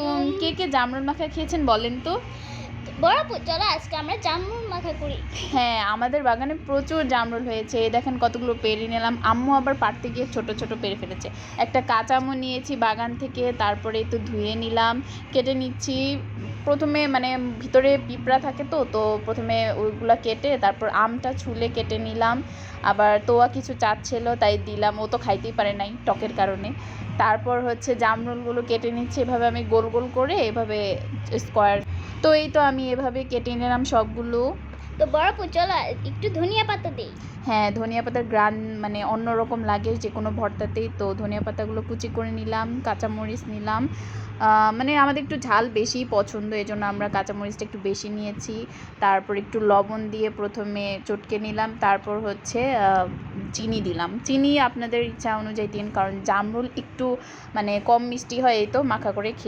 আলাইকুম। কে জামরুল মাখা খেয়েছেন বলেন তো? বড় আপু, চলো আজকে আমরা জামরুল মাখা করি। হ্যাঁ, আমাদের বাগানে প্রচুর জামরুল হয়েছে। এই দেখেন কতগুলো পেড়ে নিলাম। আম্মু আবার পাড়তে গিয়ে ছোট ছোট পেড়ে ফেলেছে। একটা কাঁচা আম নিয়েছি বাগান থেকে, তারপরে একটু ধুয়ে নিলাম, কেটে নিচ্ছি। প্রথমে মানে ভিতরে পিঁপড়া থাকে তো প্রথমে ওইগুলা কেটে তারপর আমটা ছুলে কেটে নিলাম। আবার তোয়া কিছু চাচ্ছিল তাই দিলাম, ও তো খাইতেই পারে নাই টকের কারণে। তারপর হচ্ছে জামরুলগুলো কেটে নিচ্ছি এভাবে আমি গোল গোল করে, এভাবে স্কোয়ার। তো এই তো আমি এভাবে কেটে নিলাম সবগুলো। তো বড় আপু, চলো একটু ধনিয়া পাতা দেই। হ্যাঁ, ধনিয়া পাতার গ্রান মানে অন্যরকম লাগে যে কোনো ভর্তাতেই। তো ধনিয়া পাতাগুলো কুচি করে নিলাম, কাঁচামরিচ নিলাম। মানে আমাদের একটু ঝাল বেশিই পছন্দ, এই জন্য আমরা কাঁচামরিচটা একটু বেশি নিয়েছি। তারপর একটু লবণ দিয়ে প্রথমে চটকে নিলাম, তারপর হচ্ছে চিনি দিলাম। চিনি আপনাদের ইচ্ছা অনুযায়ী দিন, কারণ জামরুল একটু মানে কম মিষ্টি হয়, এই তো মাখা করে খেয়ে